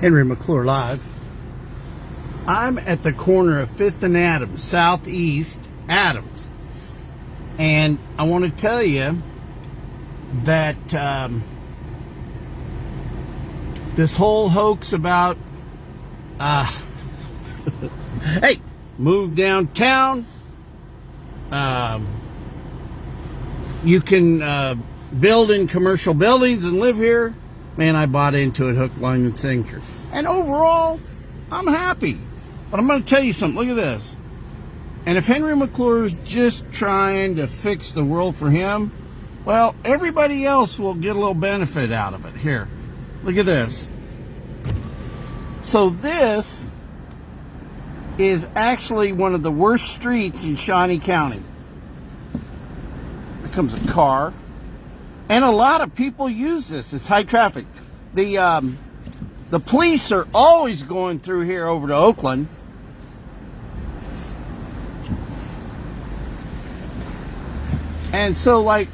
Henry McClure live. I'm at the corner of 5th and Adams, Southeast Adams. And I want to tell you that this whole hoax about, hey, move downtown, you can build in commercial buildings and live here. Man, I bought into it hook, line, and sinker. And overall, I'm happy. But I'm going to tell you something. Look at this. And if Henry McClure is just trying to fix the world for him, well, everybody else will get a little benefit out of it. Here, look at this. So this is actually one of the worst streets in Shawnee County. Here comes a car. And a lot of people use this. It's high traffic. The police are always going through here over to Oakland. And so, like,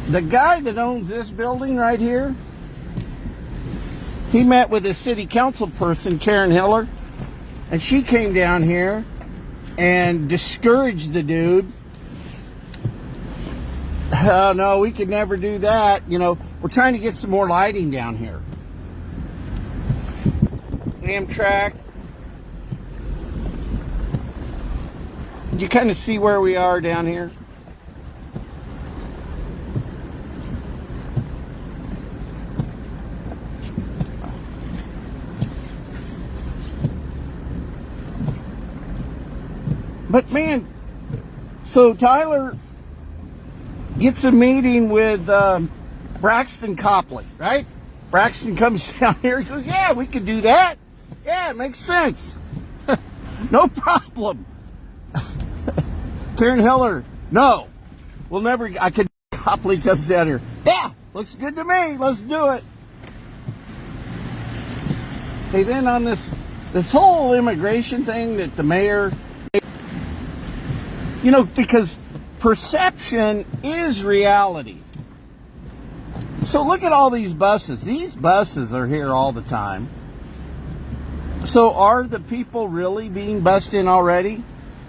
the guy that owns this building right here, he met with a city council person, Karen Hiller, and she came down here and discouraged the dude. Oh, no, we could never do that. You know, we're trying to get some more lighting down here. Amtrak. You kind of see where we are down here. But man, so Tyler gets a meeting with Braxton Copley, right? Braxton comes down here. He goes, yeah, we could do that. Yeah, it makes sense. No problem. Karen Hiller, no. We'll never, Copley comes down here. Yeah, looks good to me. Let's do it. Hey, then on this whole immigration thing that the mayor, you know, because perception is reality. So look at all these buses. These buses are here all the time. So are the people really being bussed in already?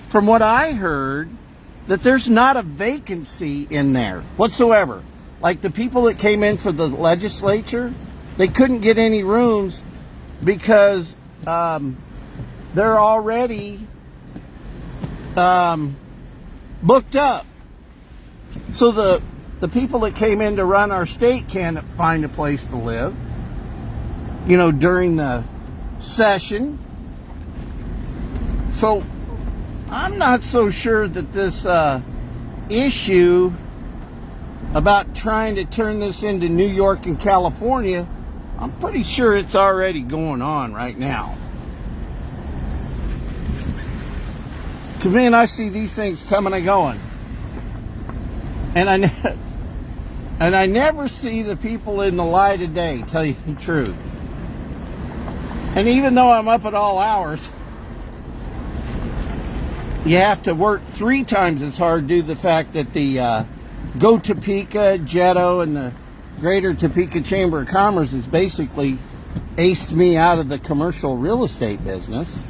From what I heard, that there's not a vacancy in there whatsoever. Like the people that came in for the legislature, they couldn't get any rooms because they're already booked up. So the people that came in to run our state can't find a place to live, you know, during the session. So I'm not so sure that this issue about trying to turn this into New York and California, I'm pretty sure it's already going on right now. Because, man, I see these things coming and going. And I never see the people in the light of day, tell you the truth. And even though I'm up at all hours, you have to work 3 times as hard due to the fact that the Go Topeka, Jetto, and the Greater Topeka Chamber of Commerce has basically aced me out of the commercial real estate business.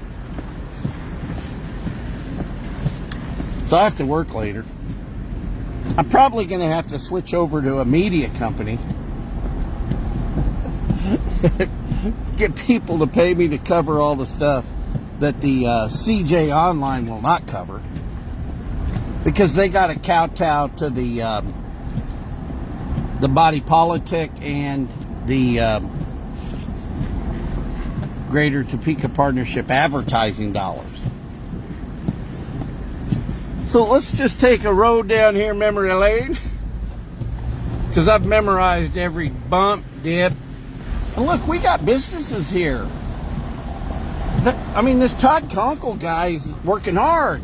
So I have to work later. I'm probably going to have to switch over to a media company. Get people to pay me to cover all the stuff that the CJ Online will not cover. Because they got to kowtow to the body politic and the Greater Topeka Partnership advertising dollars. So let's just take a road down here memory lane, because I've memorized every bump, dip. And look, we got businesses here. I mean, this Todd Conkle guy's working hard.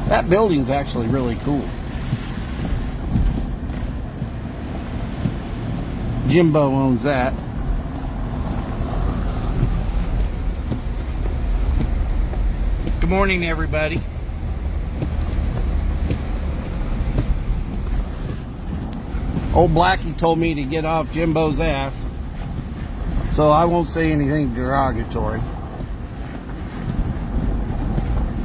That building's actually really cool. Jimbo owns that. Good morning, everybody. Old Blackie told me to get off Jimbo's ass, so I won't say anything derogatory.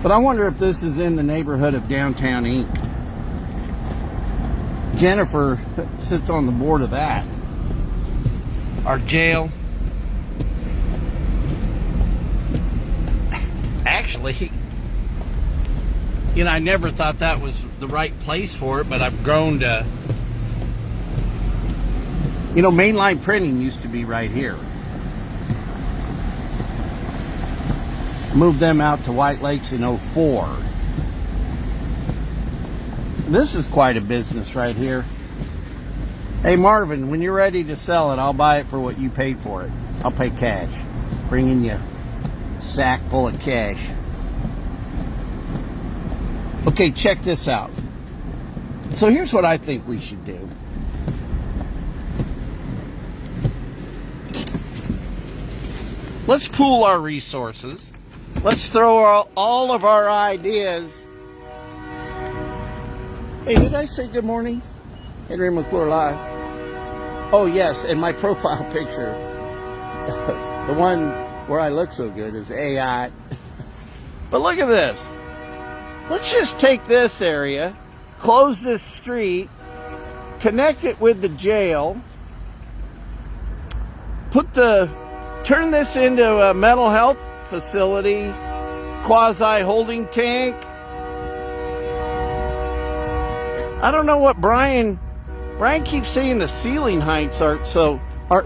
But I wonder if this is in the neighborhood of Downtown Inc. Jennifer sits on the board of that. Our jail. Actually, I never thought that was the right place for it, but I've grown to... mainline printing used to be right here. Moved them out to White Lakes in 04. This is quite a business right here. Hey Marvin, when you're ready to sell it, I'll buy it for what you paid for it. I'll pay cash. Bringing you a sack full of cash. Okay, check this out. So here's what I think we should do. Let's pool our resources. Let's throw all of our ideas. Hey, did I say good morning? Henry McClure Live. Oh, yes, and my profile picture, the one where I look so good, is AI. But look at this. Let's just take this area, close this street, connect it with the jail, turn this into a mental health facility, quasi-holding tank. I don't know what Brian keeps saying the ceiling heights aren't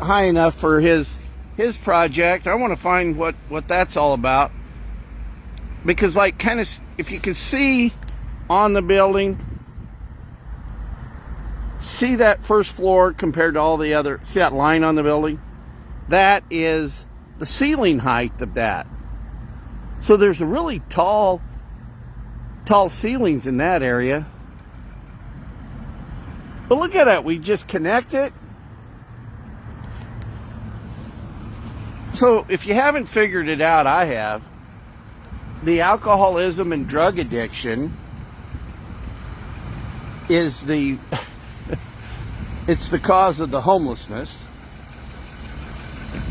high enough for his project. I want to find what that's all about. Because if you can see on the building, see that first floor compared to all the other, see that line on the building? That is the ceiling height of that. So there's a really tall ceilings in that area. But look at that, we just connect it. So if you haven't figured it out, I have. The alcoholism and drug addiction is it's the cause of the homelessness.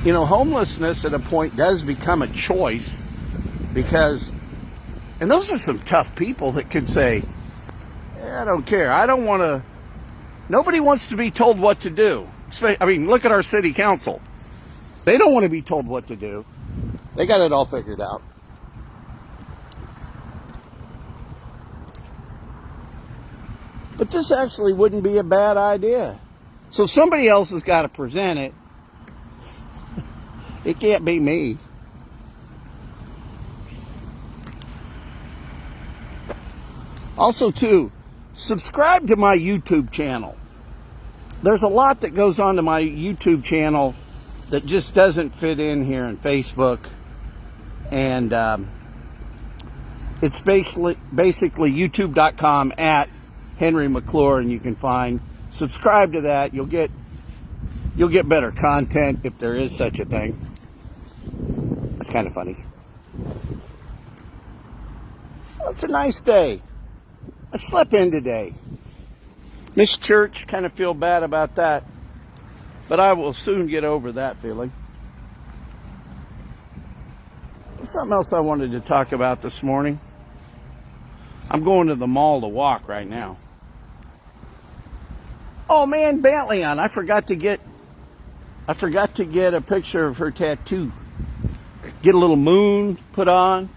Homelessness at a point does become a choice because, and those are some tough people that can say, I don't care. Nobody wants to be told what to do. I mean, look at our city council. They don't want to be told what to do. They got it all figured out. But this actually wouldn't be a bad idea. So somebody else has got to present it. It can't be me. Also, too, subscribe to my YouTube channel. There's a lot that goes on to my YouTube channel that just doesn't fit in here in Facebook. And it's basically youtube.com at Henry McClure, and you can subscribe to that. You'll get better content if there is such a thing. It's kind of funny. Well, it's a nice day. I slept in today. Missed church, kind of feel bad about that. But I will soon get over that feeling. Something else I wanted to talk about this morning. I'm going to the mall to walk right now. Oh man, Bentley on. I forgot to get a picture of her tattoo. Get a little moon put on.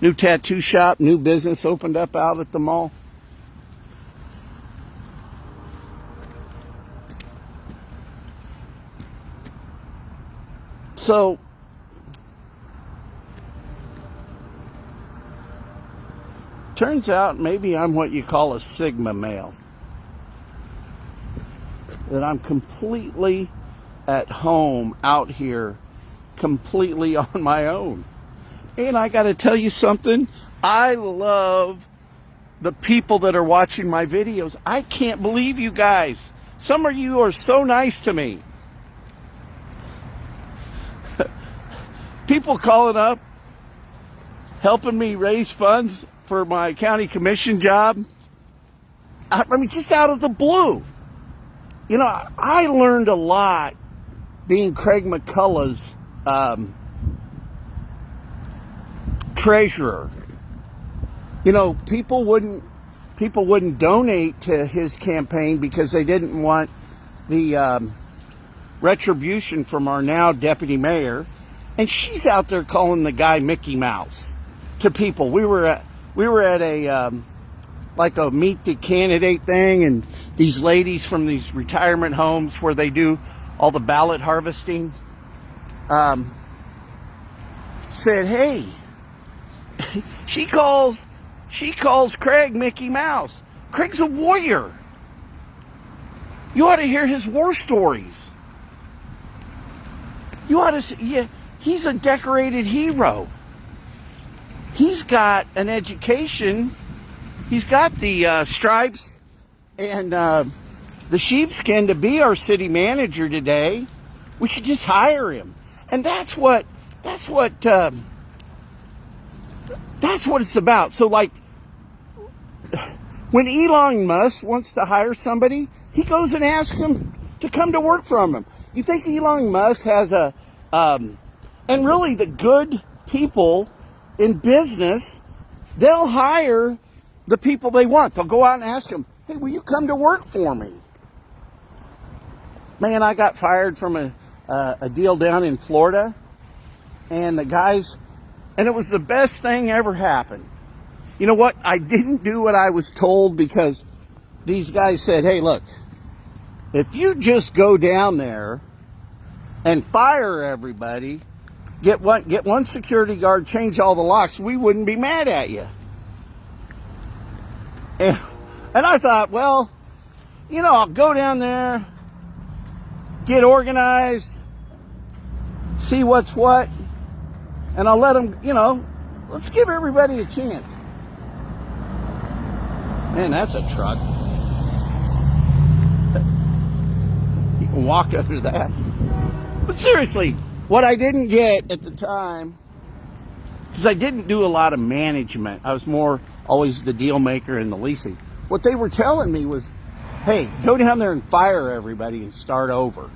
New tattoo shop, new business opened up out at the mall. So, turns out maybe I'm what you call a Sigma male. That I'm completely at home out here, completely on my own. And I got to tell you something. I love the people that are watching my videos. I can't believe you guys. Some of you are so nice to me. People calling up, helping me raise funds for my county commission job. I mean, just out of the blue. You know, I learned a lot being Craig McCullough's treasurer. You know, people wouldn't donate to his campaign because they didn't want the retribution from our now deputy mayor, and she's out there calling the guy Mickey Mouse to people. We were at a like a meet the candidate thing, and these ladies from these retirement homes where they do all the ballot harvesting said, "Hey, she calls Craig Mickey Mouse. Craig's a warrior. You ought to hear his war stories. You ought to see, yeah, he's a decorated hero. He's got an education. He's got the stripes and the sheepskin to be our city manager today. We should just hire him." And that's what it's about. So, like, when Elon Musk wants to hire somebody, he goes and asks them to come to work from him. You think Elon Musk has and really the good people in business, they'll hire the people they want. They'll go out and ask them, "Hey, will you come to work for me?" Man, I got fired from a deal down in Florida, and the guys, and it was the best thing ever happened. You know what? I didn't do what I was told because these guys said, "Hey, look, if you just go down there and fire everybody, get one security guard, change all the locks, we wouldn't be mad at you." And I thought, well, you know, I'll go down there, get organized, see what's what, and I'll let them, you know, let's give everybody a chance. Man, that's a truck. You can walk under that. But seriously, what I didn't get at the time, because I didn't do a lot of management. I was more always the deal maker and the leasing. What they were telling me was, "Hey, go down there and fire everybody and start over."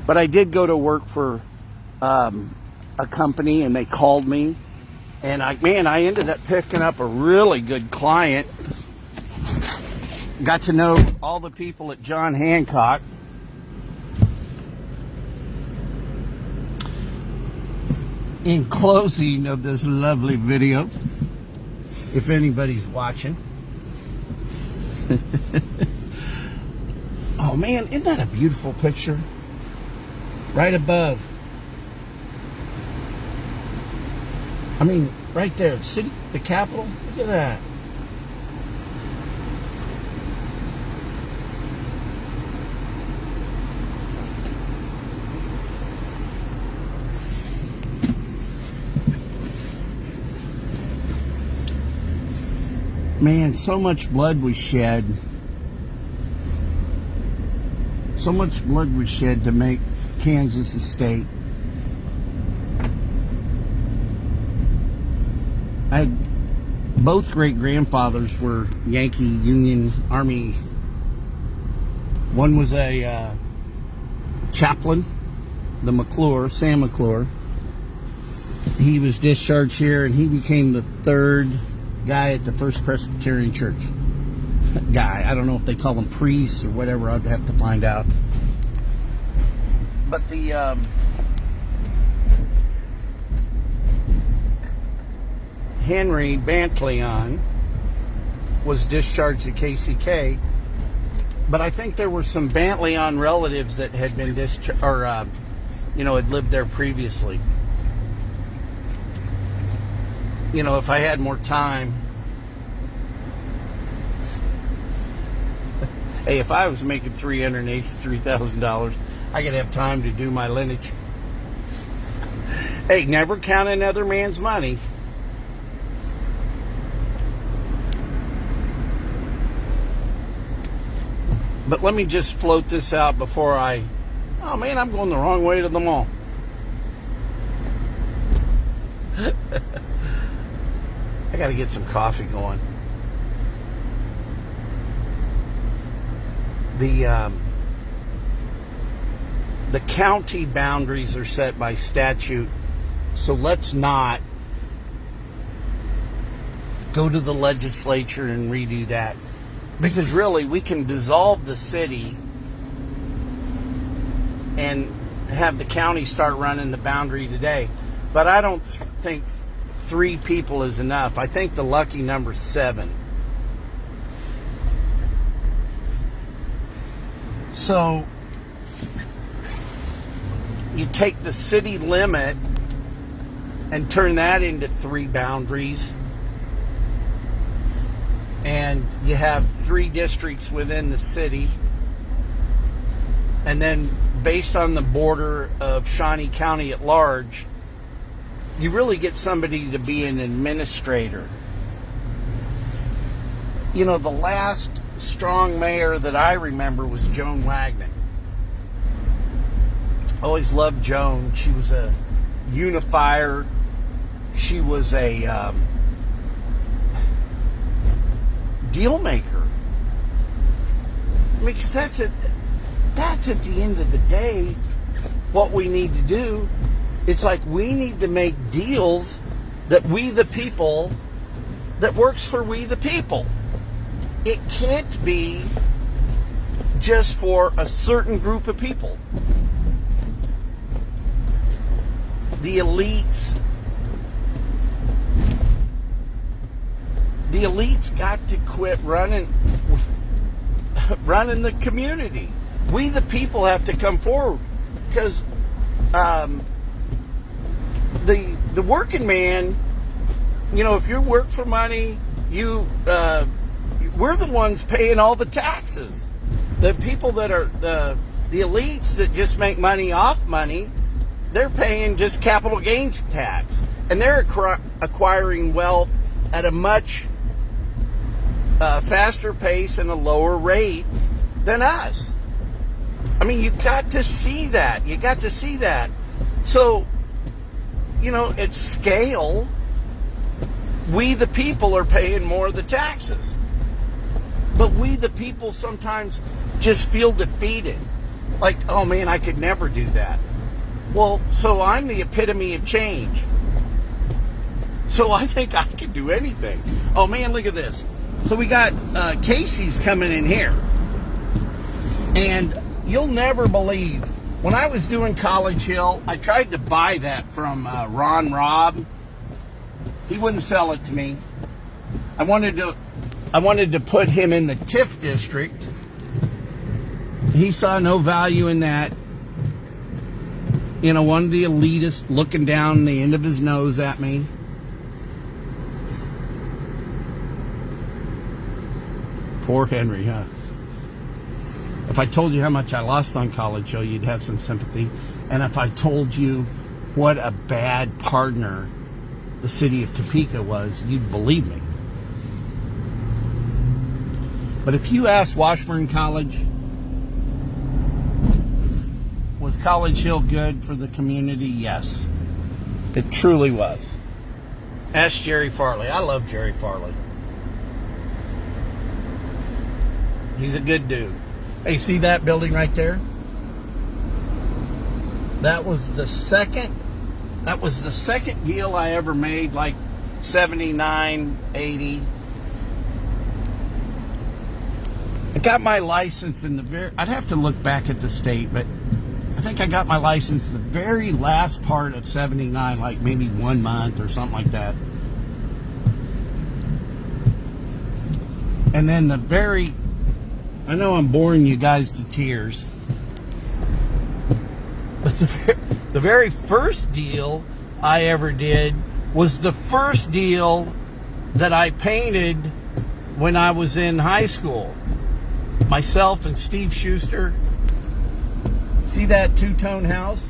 But I did go to work for a company, and they called me, and I ended up picking up a really good client. Got to know all the people at John Hancock. In closing of this lovely video, if anybody's watching, oh man, isn't that a beautiful picture? Right above. I mean, right there, the Capitol. Look at that. Man, so much blood was shed. So much blood was shed to make Kansas a state. Both great-grandfathers were Yankee Union Army. One was a chaplain, the McClure, Sam McClure. He was discharged here, and he became the third guy at the First Presbyterian Church. Guy, I don't know if they call him priests or whatever. I'd have to find out. But the Henry Bantleon was discharged at KCK, but I think there were some Bantleon relatives that had been discharged, or had lived there previously. You know, if I had more time, hey, if I was making $383,000, I could have time to do my lineage. Hey, never count another man's money. But let me just float this out before oh man, I'm going the wrong way to the mall. I got to get some coffee going. the county boundaries are set by statute, so let's not go to the legislature and redo that. Because really, we can dissolve the city and have the county start running the boundary today. But I don't think 3 people is enough. I think the lucky number is 7. So you take the city limit and turn that into 3 boundaries, and you have 3 districts within the city, and then based on the border of Shawnee County at large, you really get somebody to be an administrator. You know, the last strong mayor that I remember was Joan Wagner. Always loved Joan. She was a unifier. She was a deal maker. I mean, because that's at the end of the day what we need to do. It's like we need to make deals that we the people, that works for we the people. It can't be just for a certain group of people. The elites got to quit running the community. We the people have to come forward, because the working man, you know, if you work for money, we're the ones paying all the taxes. The people that are the elites that just make money off money, they're paying just capital gains tax, and they're acquiring wealth at a much faster pace and a lower rate than us. I mean, you've got to see that. You got to see that. So, you know, at scale, we the people are paying more of the taxes. But we the people sometimes just feel defeated. Like, oh man, I could never do that. Well, so I'm the epitome of change. So I think I can do anything. Oh man, look at this. So we got Casey's coming in here. And you'll never believe, when I was doing College Hill, I tried to buy that from Ron Robb. He wouldn't sell it to me. I wanted to put him in the TIF district. He saw no value in that. You know, one of the elitists looking down the end of his nose at me. Poor Henry, huh? If I told you how much I lost on College Hill, you'd have some sympathy. And if I told you what a bad partner the city of Topeka was, you'd believe me. But if you ask Washburn College, was College Hill good for the community? Yes. It truly was. Ask Jerry Farley. I love Jerry Farley. He's a good dude. Hey, see that building right there? That was the second deal I ever made, like 79, 80. I got my license in I'd have to look back at the state, but I think I got my license the very last part of 79, like maybe 1 month or something like that. And then I know I'm boring you guys to tears, but the very first deal I ever did was the first deal that I painted when I was in high school. Myself and Steve Schuster. See that two-tone house?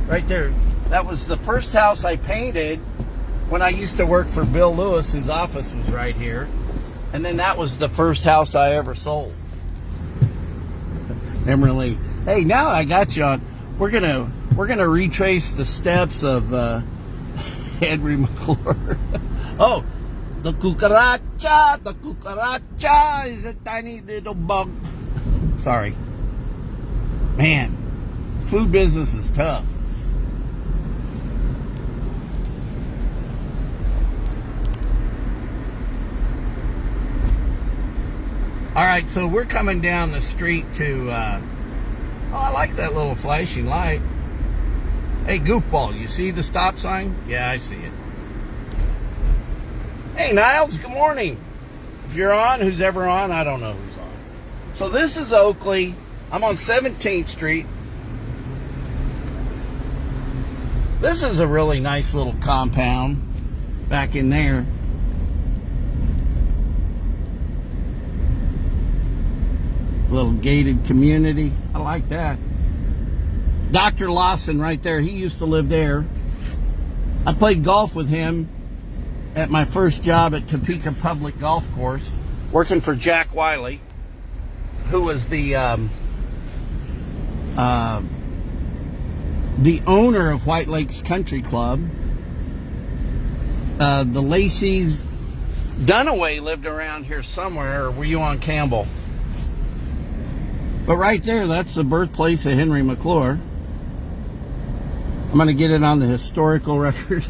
Right there. That was the first house I painted when I used to work for Bill Lewis, whose office was right here. And then that was the first house I ever sold. Emerald. Hey, now I got you on. We're gonna retrace the steps of Henry McClure. Oh, the cucaracha is a tiny little bug. Sorry. Man, food business is tough. All right, so we're coming down the street to, oh, I like that little flashing light. Hey, goofball, you see the stop sign? Yeah, I see it. Hey, Niles, good morning. If you're on, who's ever on, I don't know who's on. So this is Oakley. I'm on 17th Street. This is a really nice little compound back in there. Little gated community. I like that. Dr. Lawson right there. He used to live there. I played golf with him at my first job at Topeka Public Golf Course, working for Jack Wiley, who was the owner of White Lakes Country Club. The Lacey's. Dunaway lived around here somewhere, or were you on Campbell? But right there, that's the birthplace of Henry McClure. I'm going to get it on the historical record.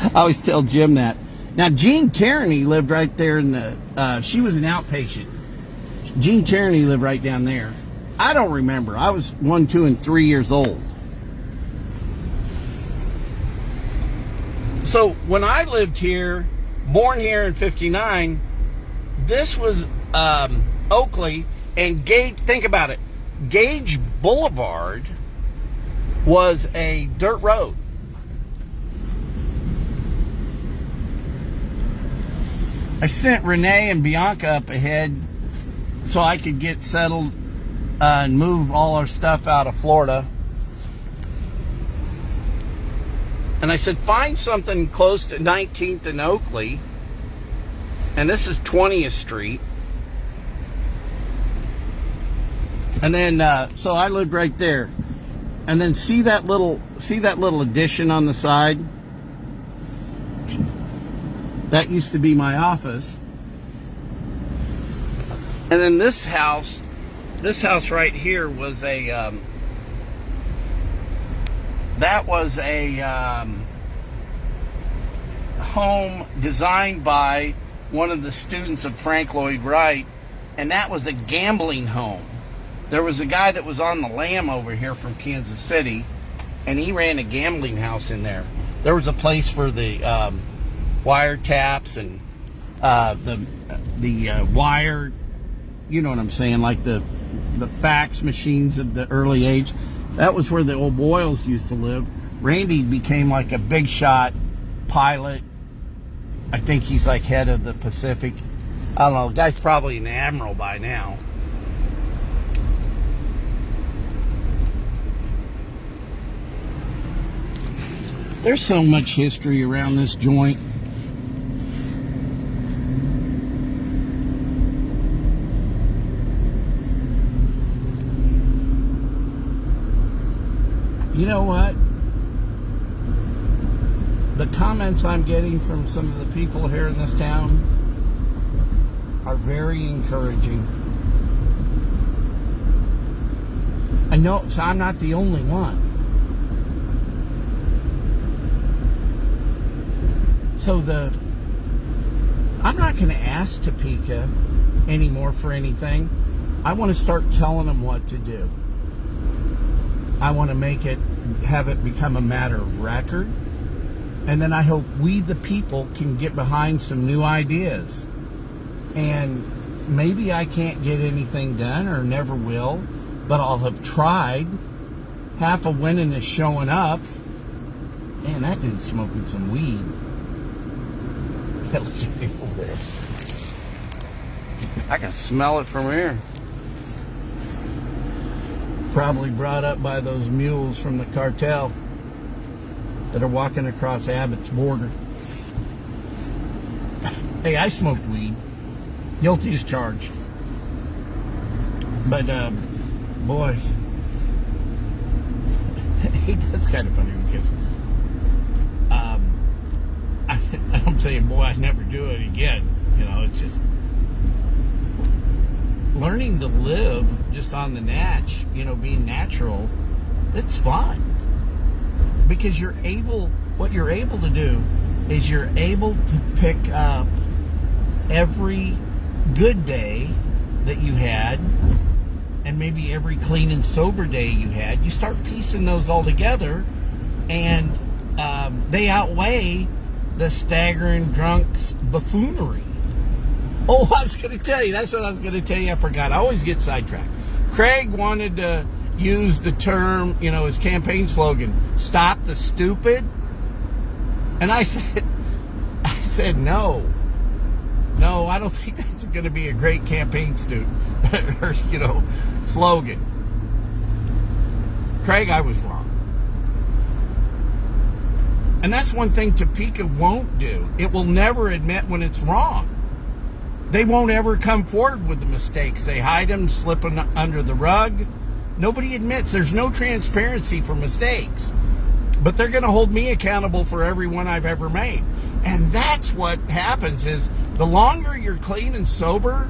I always tell Jim that. Now, Jean Tierney lived right there in the... she was an outpatient. Jean Tierney lived right down there. I don't remember. I was 1, 2, and 3 years old. So, when I lived here, born here in 59, this was Oakley... And Gage, think about it. Gage Boulevard was a dirt road. I sent Renee and Bianca up ahead so I could get settled and move all our stuff out of Florida. And I said, find something close to 19th and Oakley. And this is 20th Street. And then, so I lived right there. And then see that little addition on the side? That used to be my office. And then this house right here was that was a home designed by one of the students of Frank Lloyd Wright, and that was a gambling home. There was a guy that was on the lam over here from Kansas City, and he ran a gambling house in there. There was a place for the wiretaps and the wire, you know what I'm saying, like the fax machines of the early age. That was where the old Boyles used to live. Randy became like a big shot pilot. I think he's like head of the Pacific. I don't know. The guy's probably an admiral by now. There's so much history around this joint. You know what? The comments I'm getting from some of the people here in this town are very encouraging. I know, so I'm not the only one. So I'm not going to ask Topeka anymore for anything. I want to start telling them what to do. I want to have it become a matter of record. And then I hope we, the people, can get behind some new ideas. And maybe I can't get anything done or never will, but I'll have tried. Half of winning is showing up. Man, that dude's smoking some weed. Look at him over there. I can smell it from here. Probably brought up by those mules from the cartel that are walking across Abbott's border. Hey, I smoked weed. Guilty as charged. But, boy, that's kind of funny because I'm saying, boy, I'd never do it again. You know, it's just, learning to live just on the natch, being natural, that's fun. Because what you're able to do is you're able to pick up every good day that you had and maybe every clean and sober day you had. You start piecing those all together, and they outweigh the staggering drunk buffoonery. Oh, I was going to tell you. That's what I was going to tell you. I forgot. I always get sidetracked. Craig wanted to use the term, his campaign slogan, "Stop the stupid." And I said, no, I don't think that's going to be a great campaign or, slogan. Craig, I was wrong. And that's one thing Topeka won't do. It will never admit when it's wrong. They won't ever come forward with the mistakes. They hide them, slip them under the rug. Nobody admits. There's no transparency for mistakes. But they're going to hold me accountable for every one I've ever made. And that's what happens is the longer you're clean and sober,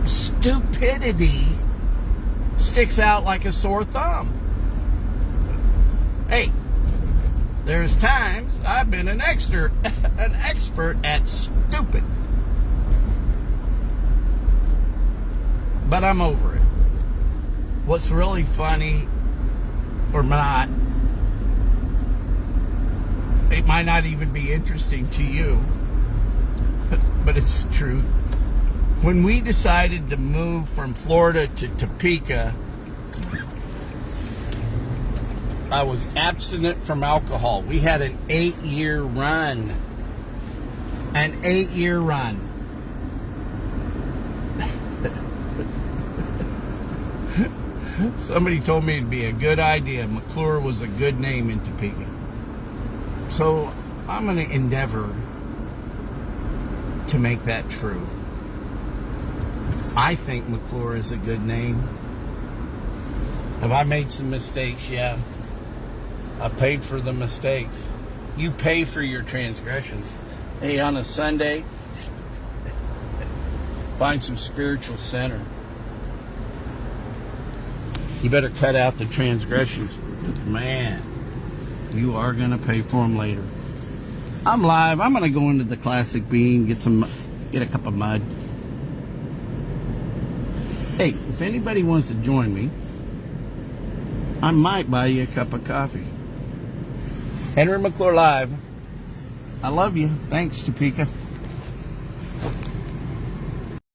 stupidity sticks out like a sore thumb. Hey, there's times I've been an expert at stupid. But I'm over it. What's really funny, or not, it might not even be interesting to you, but it's the truth. When we decided to move from Florida to Topeka, I was abstinent from alcohol. We had an 8-year run. An 8-year run. Somebody told me it'd be a good idea. McClure was a good name in Topeka. So I'm going to endeavor to make that true. I think McClure is a good name. Have I made some mistakes? Yeah. I paid for the mistakes. You pay for your transgressions. Hey, on a Sunday, find some spiritual center. You better cut out the transgressions. Man, you are going to pay for them later. I'm live. I'm going to go into the Classic Bean, get a cup of mud. Hey, if anybody wants to join me, I might buy you a cup of coffee. Henry McClure Live. I love you. Thanks, Topeka.